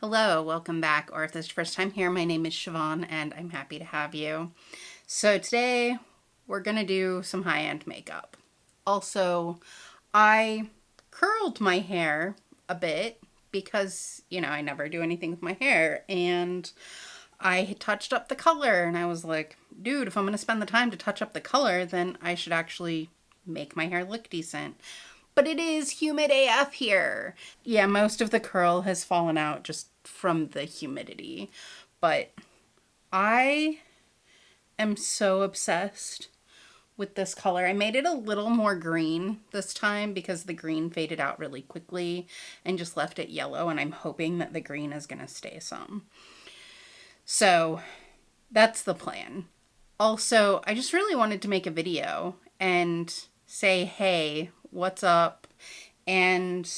Hello, welcome back, or if this is your first time here, my name is Siobhan and I'm happy to have you. So today we're gonna do some high-end makeup. Also, I curled my hair a bit because, I never do anything with my hair, and I had touched up the color and I was like, dude, if I'm gonna spend the time to touch up the color, then I should actually make my hair look decent. But it is humid AF here. Yeah, most of the curl has fallen out just from the humidity. But I am so obsessed with this color. I made it a little more green this time because the green faded out really quickly and just left it yellow, and I'm hoping that the green is going to stay some. So that's the plan. Also, I just really wanted to make a video and say, hey, what's up? And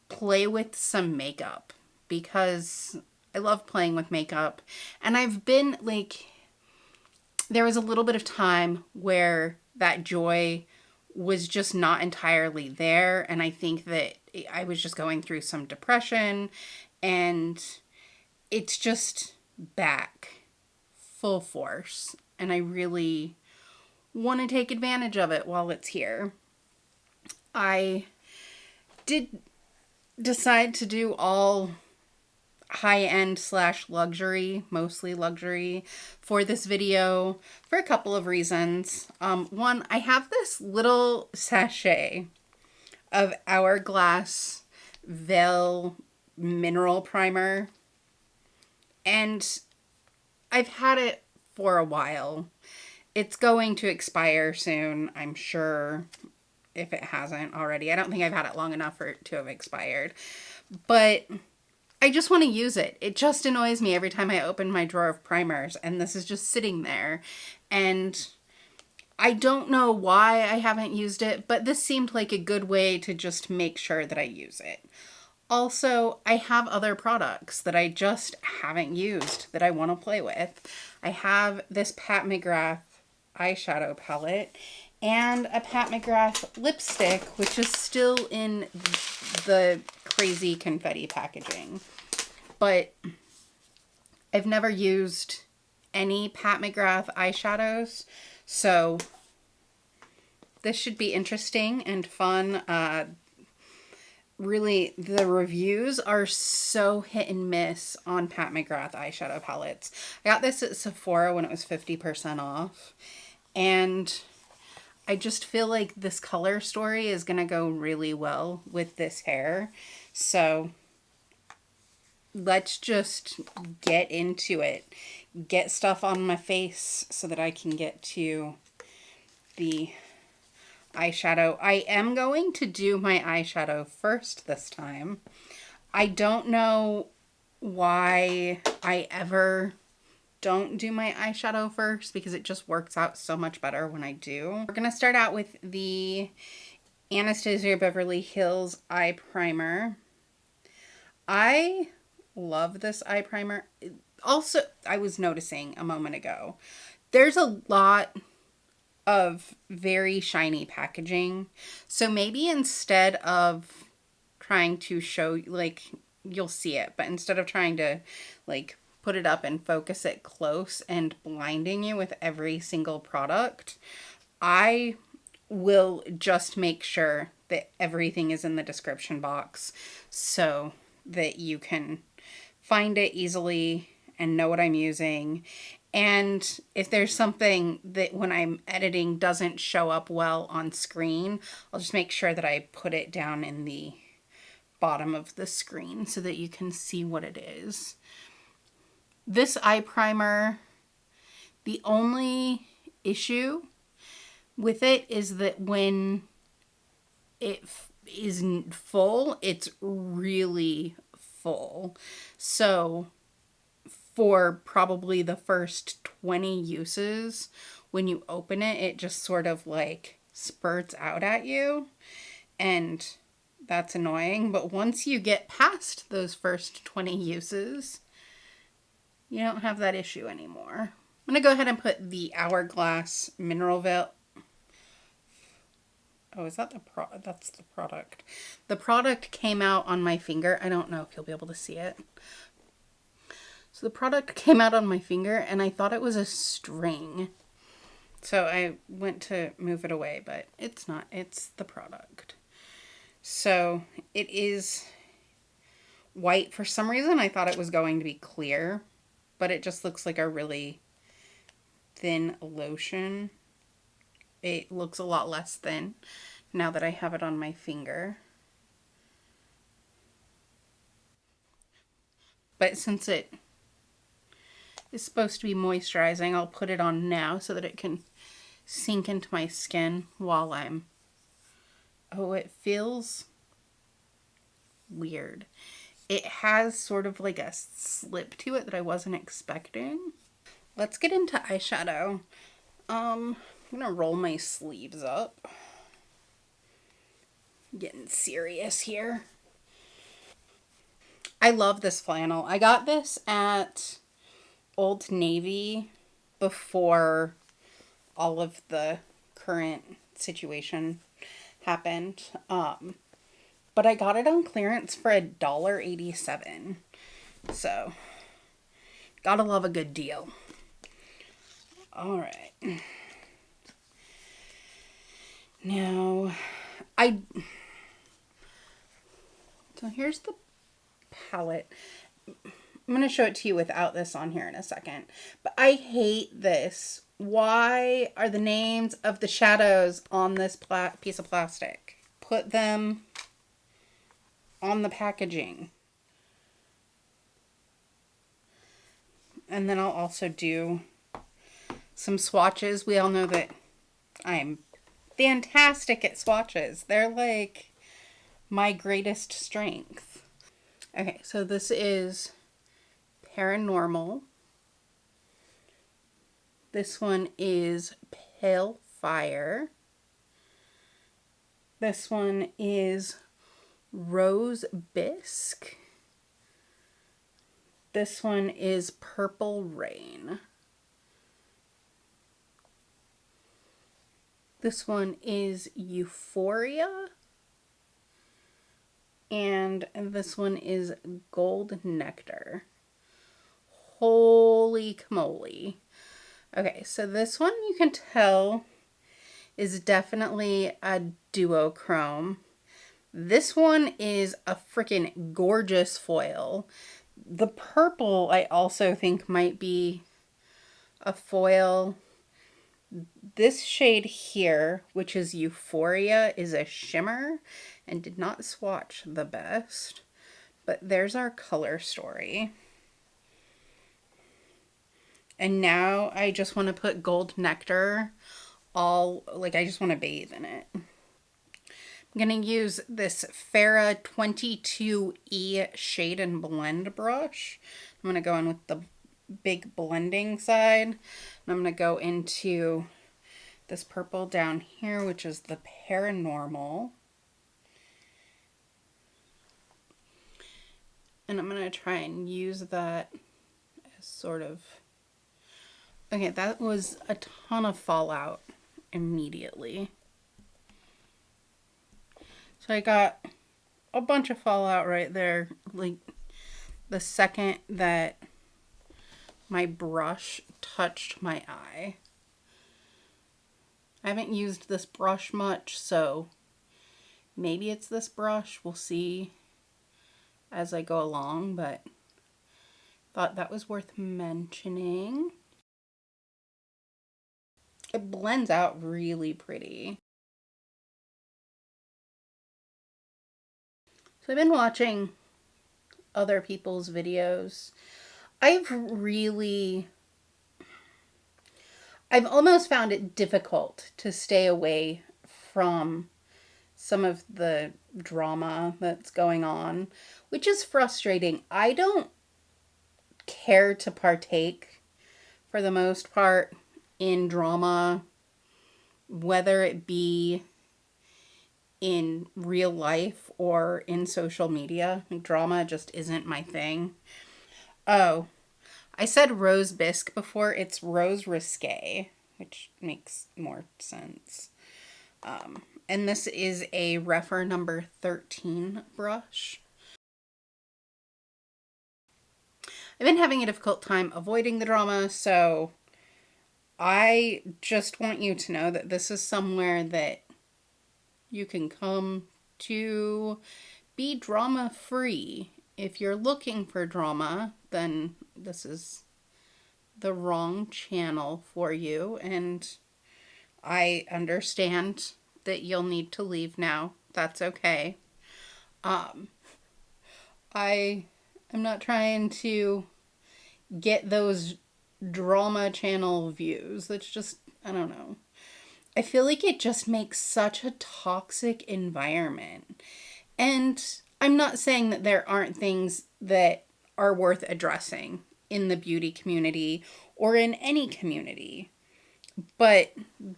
play with some makeup because I love playing with makeup. And I've been there was a little bit of time where that joy was just not entirely there. And I think that I was just going through some depression, and it's just back full force. And I really want to take advantage of it while it's here. I did decide to do all high-end / luxury, mostly luxury, for this video for a couple of reasons. One, I have this little sachet of Hourglass Veil Mineral Primer, and I've had it for a while. It's going to expire soon, I'm sure, if it hasn't already. I don't think I've had it long enough for it to have expired. But I just want to use it. It just annoys me every time I open my drawer of primers, and this is just sitting there. And I don't know why I haven't used it, but this seemed like a good way to just make sure that I use it. Also, I have other products that I just haven't used that I want to play with. I have this Pat McGrath eyeshadow palette and a Pat McGrath lipstick, which is still in the crazy confetti packaging. But I've never used any Pat McGrath eyeshadows, so this should be interesting and fun. Really, the reviews are so hit and miss on Pat McGrath eyeshadow palettes. I got this at Sephora when it was 50% off, and I just feel like this color story is going to go really well with this hair. So let's just get into it. Get stuff on my face so that I can get to the eyeshadow. I am going to do my eyeshadow first this time. I don't know why I ever don't do my eyeshadow first, because it just works out so much better when I do. We're going to start out with the Anastasia Beverly Hills eye primer. I love this eye primer. Also, I was noticing a moment ago, there's a lot of very shiny packaging. So maybe instead of trying to show, you'll see it, but instead of trying to put it up and focus it close and blinding you with every single product, I will just make sure that everything is in the description box so that you can find it easily and know what I'm using. And if there's something that when I'm editing doesn't show up well on screen, I'll just make sure that I put it down in the bottom of the screen so that you can see what it is. This eye primer, the only issue with it is that when it is full, it's really full. So for probably the first 20 uses, when you open it, it just sort of spurts out at you, and that's annoying. But once you get past those first 20 uses, you don't have that issue anymore. I'm going to go ahead and put the Hourglass Mineral Veil. Oh, is that that's the product. The product came out on my finger. I don't know if you'll be able to see it. So the product came out on my finger and I thought it was a string. So I went to move it away, but it's not. It's the product. So it is white. For some reason, I thought it was going to be clear, but it just looks like a really thin lotion. It looks a lot less thin now that I have it on my finger. But since it is supposed to be moisturizing, I'll put it on now so that it can sink into my skin while I'm... Oh, it feels weird. It has sort of like a slip to it that I wasn't expecting. Let's get into eyeshadow. I'm gonna roll my sleeves up. Getting serious here. I love this flannel. I got this at Old Navy before all of the current situation happened. But I got it on clearance for $1.87. So, gotta love a good deal. All right. Now, so here's the palette. I'm going to show it to you without this on here in a second. But I hate this. Why are the names of the shadows on this piece of plastic? Put them on the packaging. And then I'll also do some swatches. We all know that I'm fantastic at swatches. They're like my greatest strength. Okay, so this is Paranormal. This one is Pale Fire. This one is Rose Bisque. This one is Purple Rain. This one is Euphoria. And this one is Gold Nectar. Holy camoly. Okay, so this one you can tell is definitely a duochrome. This one is a freaking gorgeous foil. The purple I also think might be a foil. This shade here, which is Euphoria, is a shimmer and did not swatch the best. But there's our color story. And now I just want to put Gold Nectar I just want to bathe in it. I'm going to use this Farrah 22E Shade and Blend brush. I'm going to go in with the big blending side. And I'm going to go into this purple down here, which is the Paranormal. And I'm going to try and use that as sort of... Okay, that was a ton of fallout immediately. So I got a bunch of fallout right there, like the second that my brush touched my eye. I haven't used this brush much, so maybe it's this brush. We'll see as I go along, but thought that was worth mentioning. It blends out really pretty. So I've been watching other people's videos. I've almost found it difficult to stay away from some of the drama that's going on, which is frustrating. I don't care to partake, for the most part, in drama, whether it be in real life or in social media. Drama just isn't my thing. Oh, I said Rose Bisque before. It's Rose Risque, which makes more sense. And this is a Refer number 13 brush. I've been having a difficult time avoiding the drama, so I just want you to know that this is somewhere that you can come to be drama free. If you're looking for drama, then this is the wrong channel for you, and I understand that you'll need to leave now. That's okay. I am not trying to get those drama channel views. That's just, I don't know. I feel like it just makes such a toxic environment. And I'm not saying that there aren't things that are worth addressing in the beauty community or in any community. But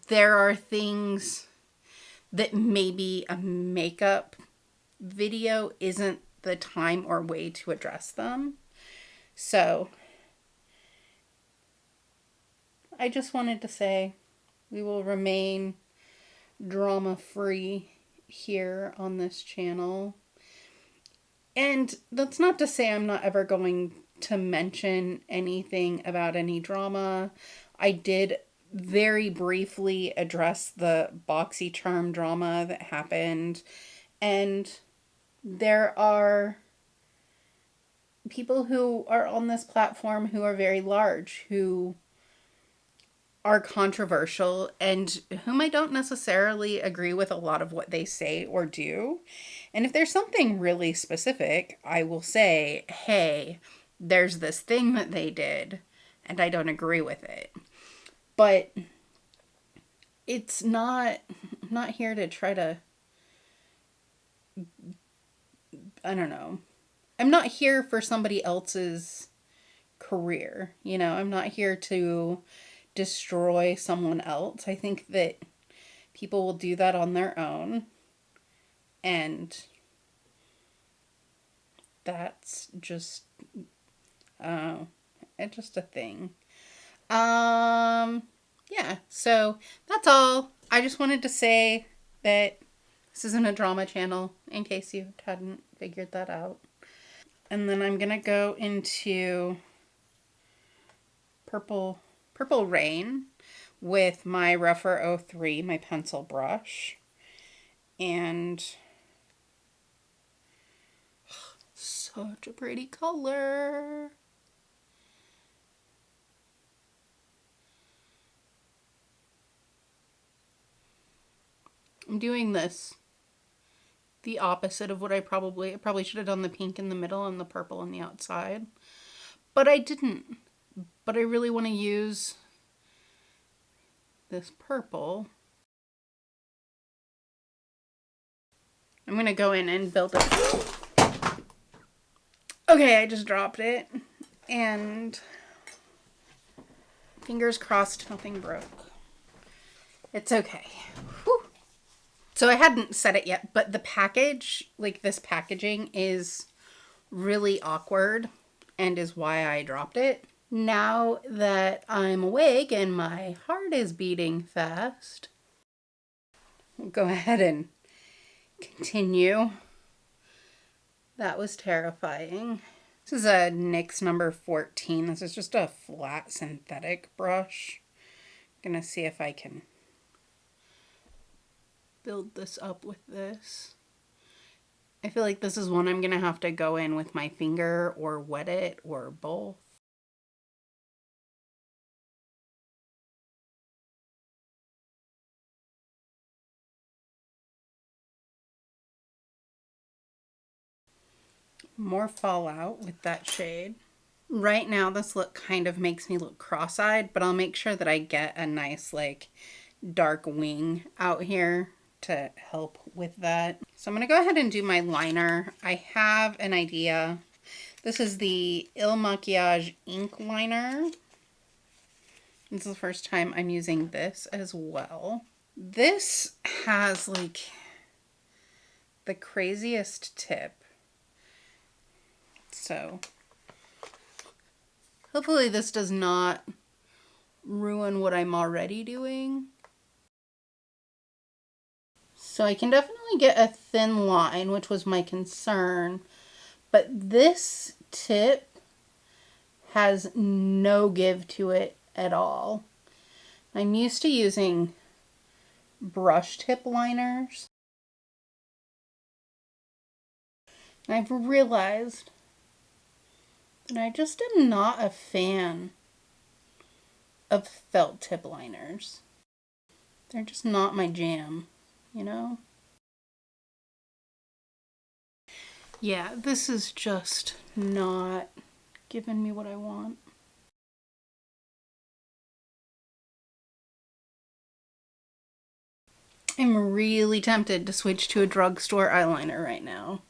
there are things that maybe a makeup video isn't the time or way to address them. So I just wanted to say we will remain drama free here on this channel. And that's not to say I'm not ever going to mention anything about any drama. I did very briefly address the BoxyCharm drama that happened, and there are people who are on this platform who are very large, who are controversial, and whom I don't necessarily agree with a lot of what they say or do. And if there's something really specific, I will say, hey, there's this thing that they did, and I don't agree with it. But it's not, I'm not here to try to, I don't know. I'm not here for somebody else's career. You know, I'm not here to destroy someone else. I think that people will do that on their own. And that's just, it's just a thing. Yeah, so that's all. I just wanted to say that this isn't a drama channel, in case you hadn't figured that out. And then I'm gonna go into Purple Rain with my Refer 03, my pencil brush. And such a pretty color. I'm doing this the opposite of what I probably should have done the pink in the middle and the purple on the outside. But I didn't. But I really want to use this purple. I'm going to go in and build it. Okay, I just dropped it. And fingers crossed nothing broke. It's okay. Whew. So I hadn't said it yet, but the package, like this packaging, is really awkward and is why I dropped it. Now that I'm awake and my heart is beating fast, we'll go ahead and continue. That was terrifying. This is a NYX number 14. This is just a flat synthetic brush. I'm gonna see if I can build this up with this. I feel like this is one I'm gonna have to go in with my finger or wet it or both. More fallout with that shade. Right now this look kind of makes me look cross-eyed, but I'll make sure that I get a nice like dark wing out here to help with that. So I'm going to go ahead and do my liner. I have an idea. This is the Il Makiage ink liner. This is the first time I'm using this as well. This has like the craziest tip. So hopefully this does not ruin what I'm already doing. So I can definitely get a thin line, which was my concern. But this tip has no give to it at all. I'm used to using brush tip liners. And I've realized that I just am not a fan of felt tip liners. They're just not my jam, you know? Yeah, this is just not giving me what I want. I'm really tempted to switch to a drugstore eyeliner right now.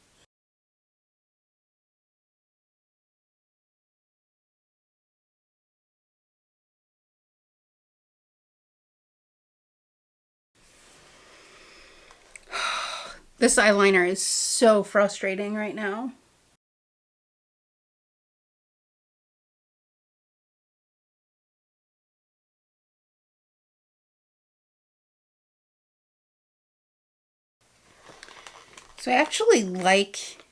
This eyeliner is so frustrating right now. So I actually like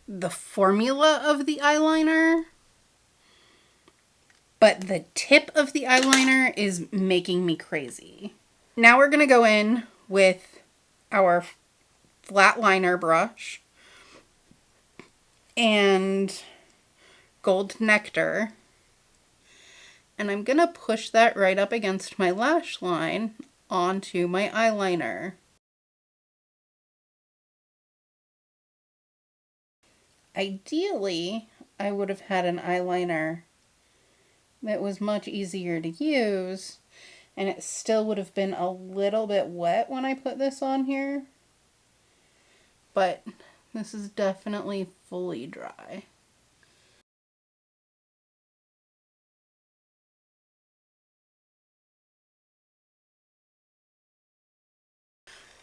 the formula of the eyeliner, but the tip of the eyeliner is making me crazy. Now we're going to go in with our flat liner brush and Gold Nectar. And I'm going to push that right up against my lash line onto my eyeliner. Ideally, I would have had an eyeliner that was much easier to use, and it still would have been a little bit wet when I put this on here. But this is definitely fully dry.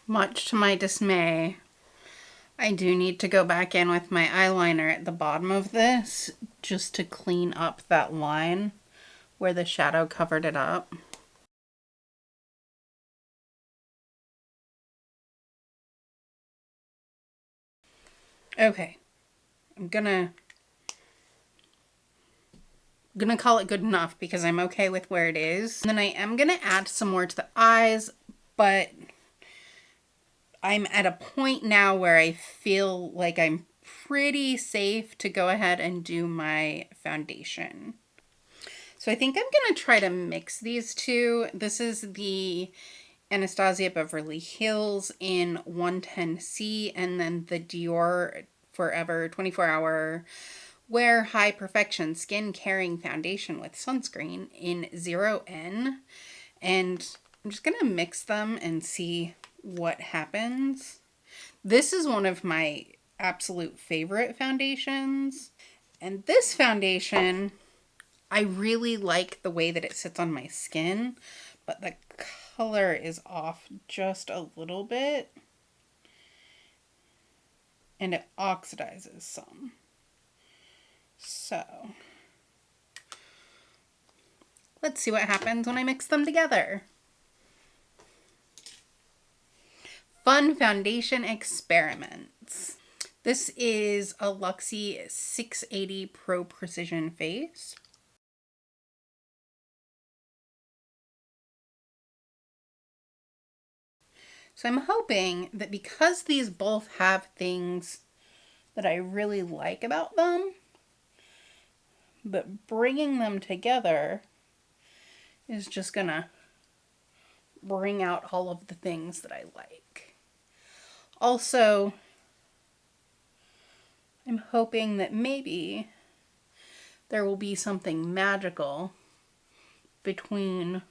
Much to my dismay, I do need to go back in with my eyeliner at the bottom of this just to clean up that line where the shadow covered it up. Okay, I'm gonna call it good enough because I'm okay with where it is. And then I am gonna add some more to the eyes, but I'm at a point now where I feel like I'm pretty safe to go ahead and do my foundation. So I think I'm going to try to mix these two. This is the Anastasia Beverly Hills in 110C and then the Dior Forever 24-Hour Wear High Perfection Skin Caring Foundation with Sunscreen in 0N. And I'm just going to mix them and see what happens. This is one of my absolute favorite foundations. And this foundation, I really like the way that it sits on my skin, but the color is off just a little bit. And it oxidizes some. So, let's see what happens when I mix them together. Fun foundation experiments. This is a Luxie 680 Pro Precision Face. So I'm hoping that because these both have things that I really like about them, but bringing them together is just gonna bring out all of the things that I like. Also, I'm hoping that maybe there will be something magical between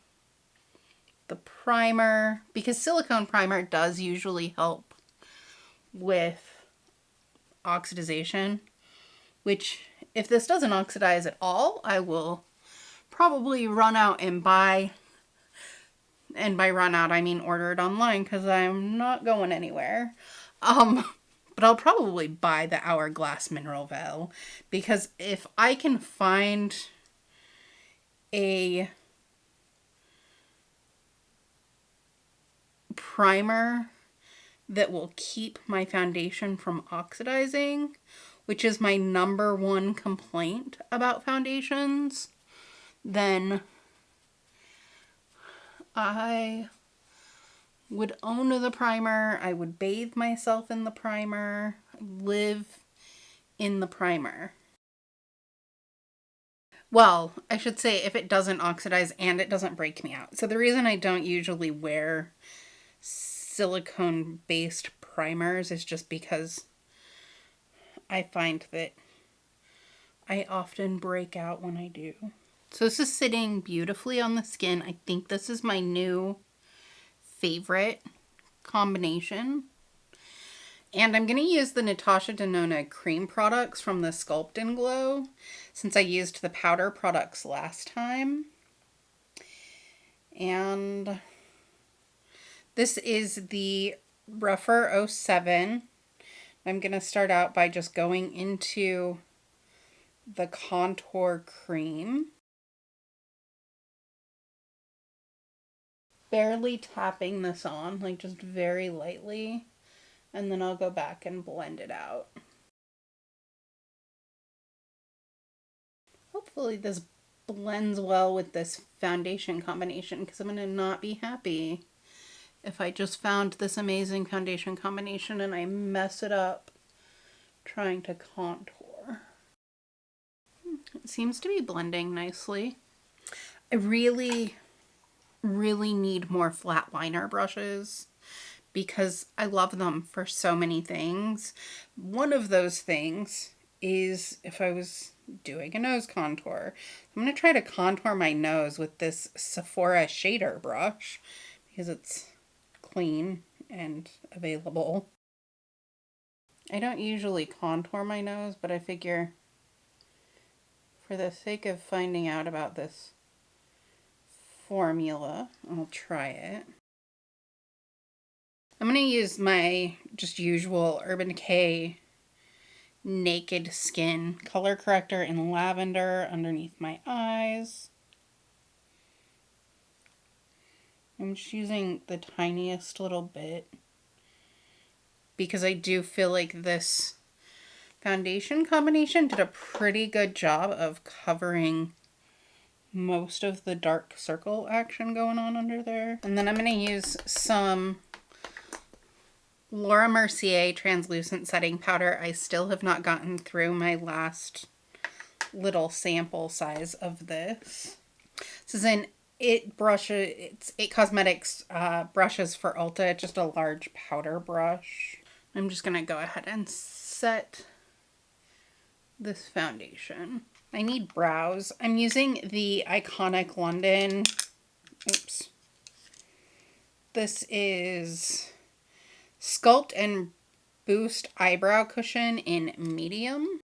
the primer, because silicone primer does usually help with oxidization, which if this doesn't oxidize at all, I will probably run out and buy, and by run out I mean order it online because I'm not going anywhere. But I'll probably buy the Hourglass Mineral Veil because if I can find a primer that will keep my foundation from oxidizing, which is my #1 complaint about foundations, then I would own the primer. I would bathe myself in the primer, live in the primer. Well, I should say if it doesn't oxidize and it doesn't break me out. So the reason I don't usually wear silicone-based primers is just because I find that I often break out when I do. So this is sitting beautifully on the skin. I think this is my new favorite combination. And I'm going to use the Natasha Denona cream products from the Sculpt and Glow, since I used the powder products last time. And this is the Rougher 07. I'm going to start out by just going into the contour cream. Barely tapping this on, like just very lightly. And then I'll go back and blend it out. Hopefully this blends well with this foundation combination, because I'm going to not be happy if I just found this amazing foundation combination and I mess it up trying to contour. It seems to be blending nicely. I really need more flat liner brushes, because I love them for so many things. One of those things is if I was doing a nose contour. I'm going to try to contour my nose with this Sephora shader brush because it's clean and available. I don't usually contour my nose, but I figure for the sake of finding out about this formula, I'll try it. I'm going to use my just usual Urban Decay Naked Skin color corrector in Lavender underneath my eyes. I'm just using the tiniest little bit because I do feel like this foundation combination did a pretty good job of covering most of the dark circle action going on under there. And then I'm going to use some Laura Mercier translucent setting powder. I still have not gotten through my last little sample size of this. This is an it's It Cosmetics brushes for Ulta. It's just a large powder brush. I'm just gonna go ahead and set this foundation. I need brows. I'm using the Iconic London. Oops. This is Sculpt and Boost Eyebrow Cushion in medium.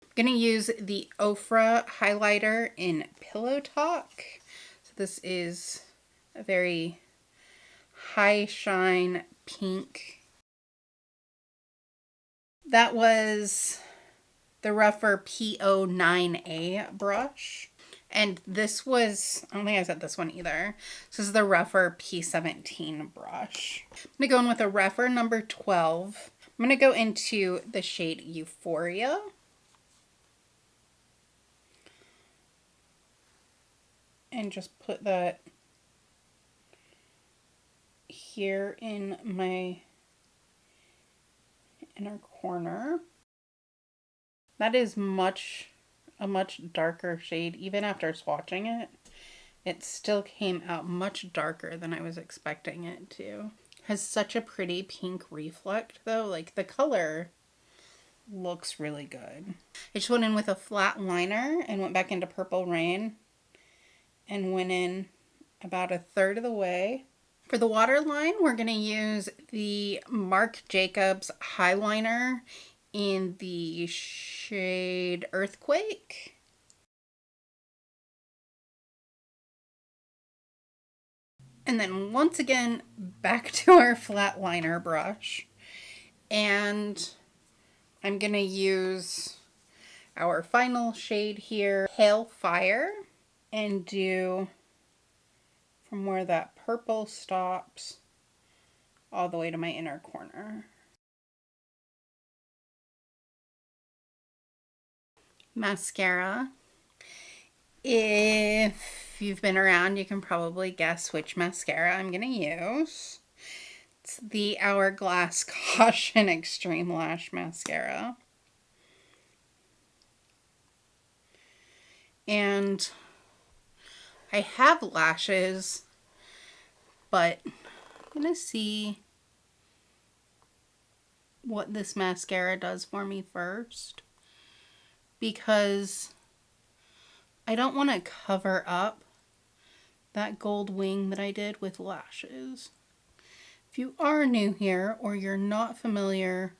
I'm going to use the Ofra highlighter in Pillow Talk. So this is a very high shine pink. That was the Rougher P09A brush. And this was, I don't think I said this one either. This is the Rougher P17 brush. I'm going to go in with a Rougher number 12. I'm going to go into the shade Euphoria. And just put that here in my inner corner. That is a much darker shade. Even after swatching it, it still came out much darker than I was expecting it to. Has such a pretty pink reflect though. Like the color looks really good. I just went in with a flat liner and went back into Purple Rain and went in about a third of the way. For the waterline, we're going to use the Marc Jacobs Highliner in the shade Earthquake. And then once again, back to our flat liner brush. And I'm going to use our final shade here, Pale Fire, and do from where that purple stops all the way to my inner corner. Mascara. If you've been around, you can probably guess which mascara I'm going to use. It's the Hourglass Caution Extreme Lash Mascara. And I have lashes, but I'm going to see what this mascara does for me first, because I don't want to cover up that gold wing that I did with lashes. If you are new here or you're not familiar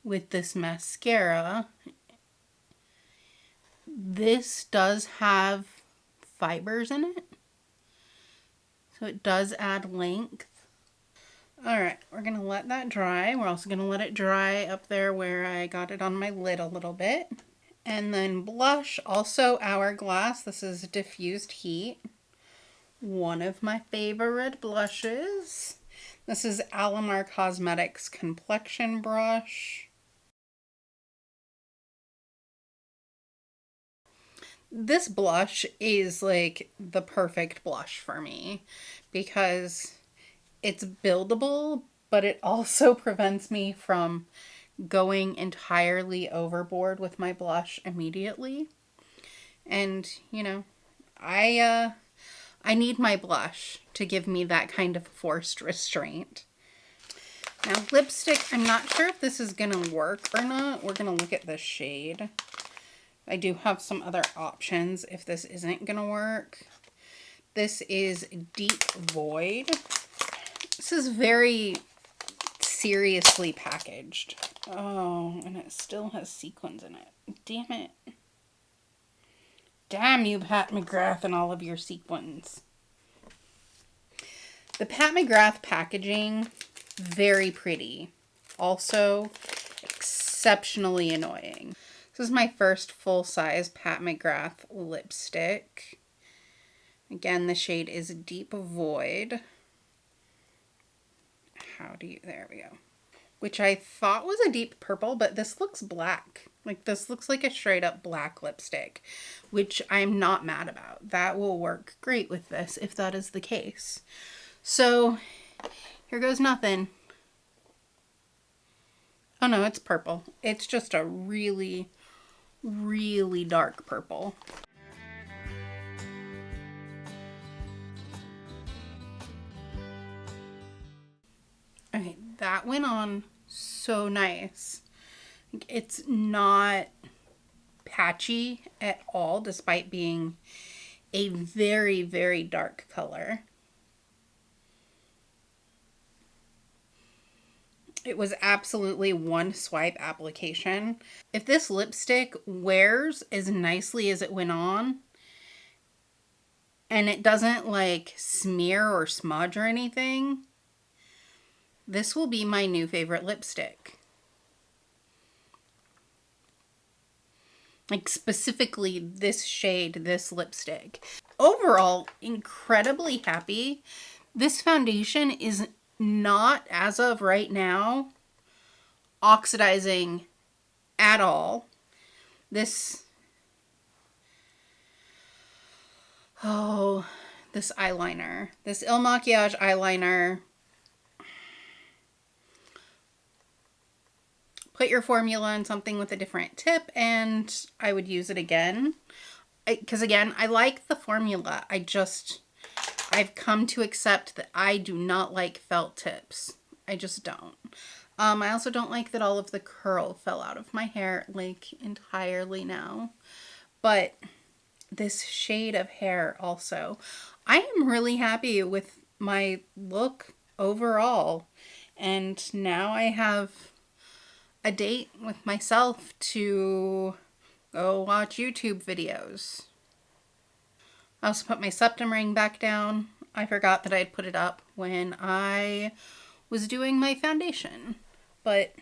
with this mascara, this does have fibers in it, so it does add length. Alright, we're going to let that dry. We're also going to let it dry up there where I got it on my lid a little bit. And then blush, also Hourglass. This is Diffused Heat. One of my favorite blushes. This is Alamar Cosmetics Complexion Brush. This blush is like the perfect blush for me because it's buildable, but it also prevents me from going entirely overboard with my blush immediately. And, you know, I need my blush to give me that kind of forced restraint. Now, lipstick, I'm not sure if this is gonna work or not. We're gonna look at this shade. I do have some other options if this isn't gonna work. This is Deep Void. This is very seriously packaged. Oh, and it still has sequins in it. Damn it. Damn you, Pat McGrath, and all of your sequins. The Pat McGrath packaging, very pretty. Also, exceptionally annoying. This is my first full-size Pat McGrath lipstick. Again, the shade is Deep Void. There we go. Which I thought was a deep purple, but this looks black. Like, this looks like a straight up black lipstick, which I'm not mad about. That will work great with this if that is the case. So, here goes nothing. Oh no, it's purple. It's just a really, really dark purple. Okay, that went on so nice. It's not patchy at all, despite being a very, very dark color. It was absolutely one swipe application. If this lipstick wears as nicely as it went on, and it doesn't like smear or smudge or anything, this will be my new favorite lipstick. Like, specifically this shade, this lipstick. Overall, incredibly happy. This foundation is not, as of right now, oxidizing at all. This eyeliner. This Il Makiage eyeliner. Put your formula in something with a different tip and I would use it again. Because again, I like the formula. I've come to accept that I do not like felt tips. I just don't. I also don't like that all of the curl fell out of my hair like entirely now. But this shade of hair also. I am really happy with my look overall. And now I have a date with myself to go watch YouTube videos. I also put my septum ring back down. I forgot that I had put it up when I was doing my foundation. But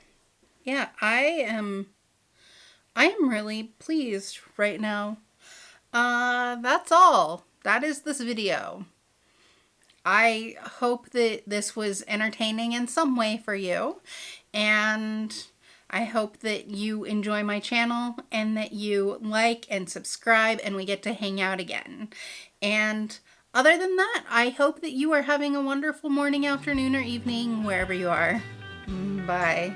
yeah, I am I am really pleased right now. That's all. That is this video. I hope that this was entertaining in some way for you, and I hope that you enjoy my channel and that you like and subscribe and we get to hang out again. And other than that, I hope that you are having a wonderful morning, afternoon, or evening, wherever you are. Bye.